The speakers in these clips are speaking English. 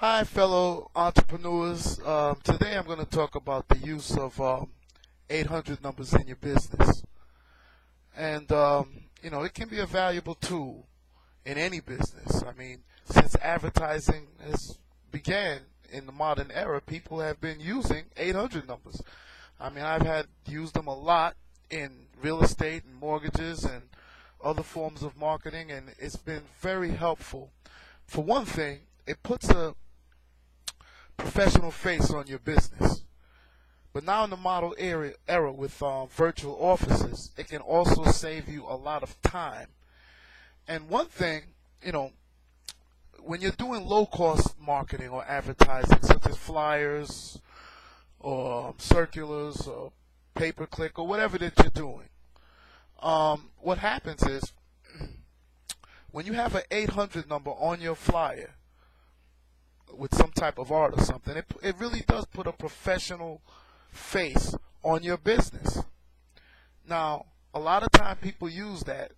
Hi, fellow entrepreneurs. Today I'm going to talk about the use of 800 numbers in your business. And, it can be a valuable tool in any business. I mean, since advertising has began in the modern era, people have been using 800 numbers. I mean, I've had used them a lot in real estate and mortgages and other forms of marketing, and it's been very helpful. For one thing, it puts a professional face on your business. But now in the model era with virtual offices, it can also save you a lot of time. And one thing, you know, when you're doing low-cost marketing or advertising, such as flyers or circulars or pay-per-click or whatever that you're doing, what happens is when you have an 800 number on your flyer with some type of art or something, it really does put a professional face on your business. Now, a lot of time people use that,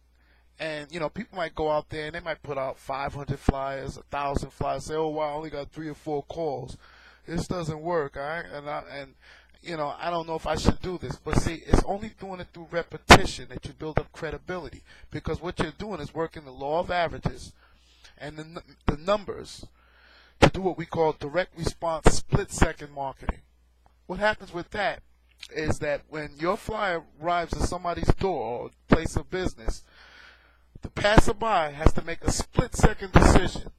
and people might go out there and they might put out 500 flyers, 1,000 flyers. Say, "Oh wow, I only got 3 or 4 calls. This doesn't work." All right, I don't know if I should do this, but see, it's only doing it through repetition that you build up credibility, because what you're doing is working the law of averages and the numbers to do what we call direct response split-second marketing. What happens with that is that when your flyer arrives at somebody's door or place of business, the passerby has to make a split-second decision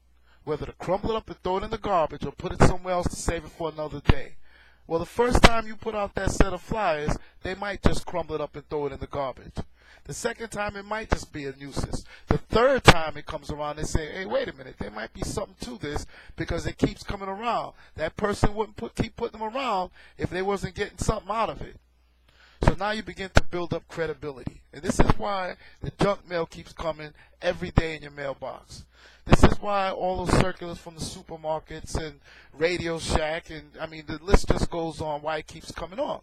whether to crumble it up and throw it in the garbage or put it somewhere else to save it for another day. Well, the first time you put out that set of flyers, they might just crumble it up and throw it in the garbage. The second time, it might just be a nuisance. The third time it comes around, they say, "Hey, wait a minute, there might be something to this because it keeps coming around." That person wouldn't keep putting them around if they wasn't getting something out of it. So now you begin to build up credibility. And this is why the junk mail keeps coming every day in your mailbox. This is why all those circulars from the supermarkets and Radio Shack, and the list just goes on, why it keeps coming on.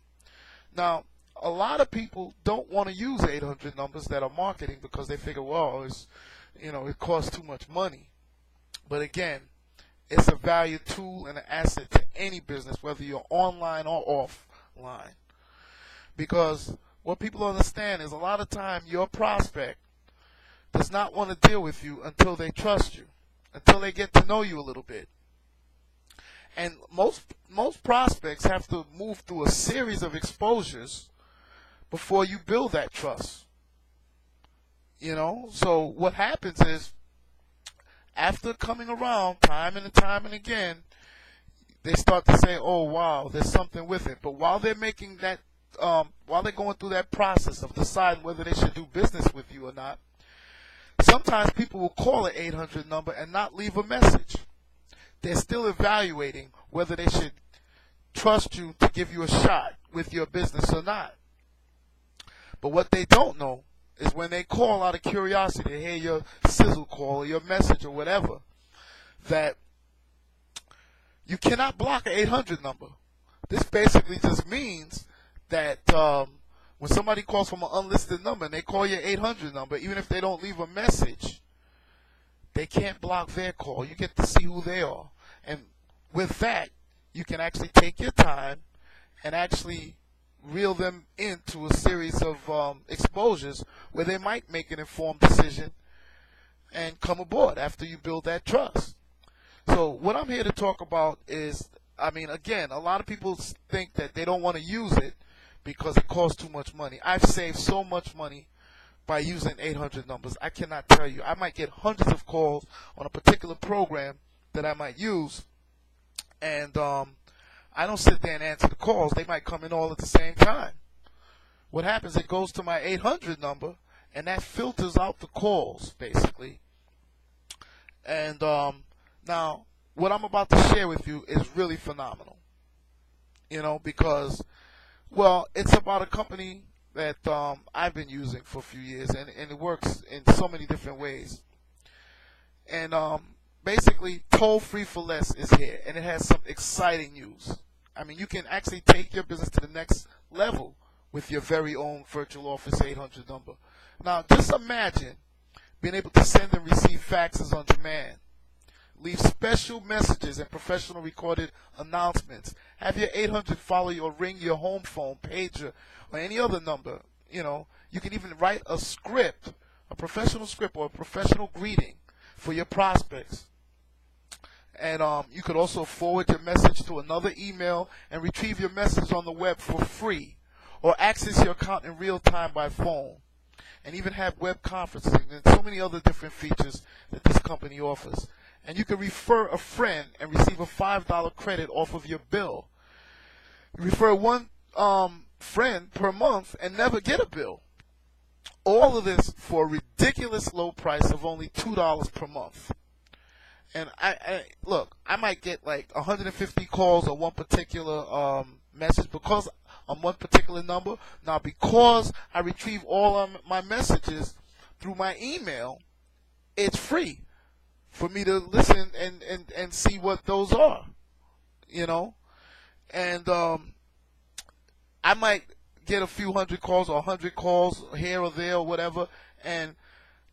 Now, a lot of people don't want to use 800 numbers that are marketing because they figure, well, it costs too much money. But again, it's a value tool and an asset to any business, whether you're online or offline. Because what people understand is a lot of time your prospect does not want to deal with you until they trust you, until they get to know you a little bit. And most prospects have to move through a series of exposures before you build that trust. So what happens is, after coming around time and time and again, they start to say, "Oh wow, there's something with it." But while they're making that, while they're going through that process of deciding whether they should do business with you or not, sometimes people will call an 800 number and not leave a message. They're still evaluating whether they should trust you to give you a shot with your business or not. But what they don't know is when they call out of curiosity to hear your sizzle call or your message or whatever, that you cannot block an 800 number. This basically just means that when somebody calls from an unlisted number and they call your 800 number, even if they don't leave a message, they can't block their call. You get to see who they are. And with that, you can actually take your time and actually reel them into a series of exposures where they might make an informed decision and come aboard after you build that trust. So what I'm here to talk about is, again, a lot of people think that they don't want to use it because it costs too much money. I've saved so much money by using 800 numbers. I cannot tell you. I might get hundreds of calls on a particular program that I might use, and I don't sit there and answer the calls. They might come in all at the same time. What happens, it goes to my 800 number, and that filters out the calls, basically. And now, what I'm about to share with you is really phenomenal. Because, well, it's about a company that I've been using for a few years, and it works in so many different ways. And basically, Toll Free for Less is here, and it has some exciting news. You can actually take your business to the next level with your very own virtual office 800 number. Now, just imagine being able to send and receive faxes on demand, Leave special messages and professional recorded announcements. Have your 800 follow you or ring your home phone, pager, or any other number. You know, you can even write a script, a professional script or a professional greeting for your prospects. And you could also forward your message to another email and retrieve your message on the web for free, or access your account in real time by phone, and even have web conferencing and so many other different features that this company offers. And you can refer a friend and receive a $5 credit off of your bill. You refer one friend per month and never get a bill. All of this for a ridiculous low price of only $2 per month. And look, I might get like 150 calls on one particular message because on one particular number. Now, because I retrieve all of my messages through my email, it's free for me to listen and see what those are, you know. And I might get a few hundred calls or 100 calls here or there or whatever, and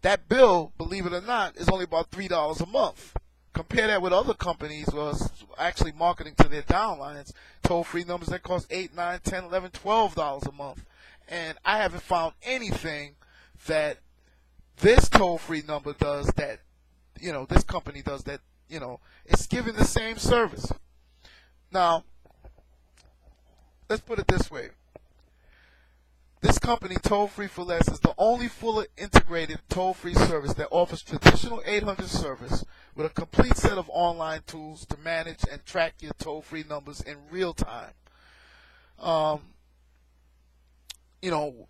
that bill, believe it or not, is only about $3 a month. Compare that with other companies who are actually marketing to their downlines, toll-free numbers that cost $8, $9, $10, $11, $12 a month. And I haven't found anything that this toll-free number does that, you know, this company does that, you know, it's giving the same service. Now, let's put it this way. This company, Toll Free for Less, is the only fully integrated toll-free service that offers traditional 800 service with a complete set of online tools to manage and track your toll-free numbers in real time. You know,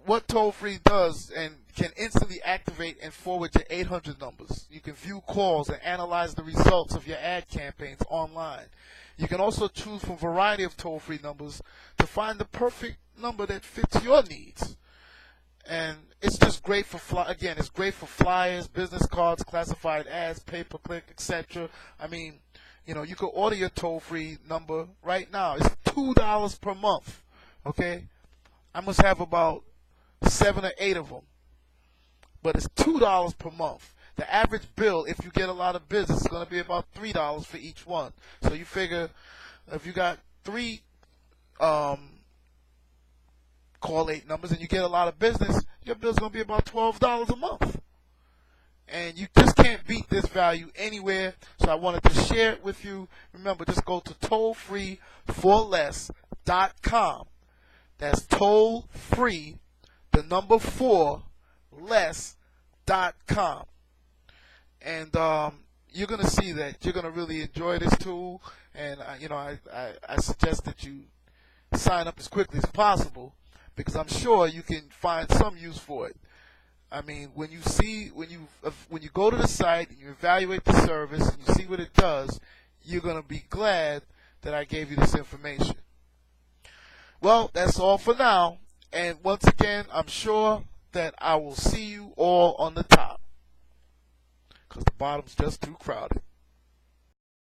what Toll Free does and can instantly activate and forward your 800 numbers. You can view calls and analyze the results of your ad campaigns online. You can also choose from a variety of toll-free numbers to find the perfect number that fits your needs. And it's just great for it's great for flyers, business cards, classified ads, pay-per-click, etc. I mean, you know, you can order your toll-free number right now. It's $2 per month. Okay, I must have about 7 or 8 of them, but it's $2 per month. The average bill, if you get a lot of business, is going to be about $3 for each one. So you figure if you got 3 call 8 numbers and you get a lot of business, your bill's going to be about $12 a month. And you just can't beat this value anywhere. So I wanted to share it with you. Remember, just go to tollfreeforless.com. That's tollfree, the number 4, less.com. And you're going to see that you're going to really enjoy this tool. And, you know, I suggest that you sign up as quickly as possible, because I'm sure you can find some use for it. I mean, when you go to the site and you evaluate the service and you see what it does, you're going to be glad that I gave you this information. Well, that's all for now. And once again, I'm sure that I will see you all on the top, because the bottom's just too crowded.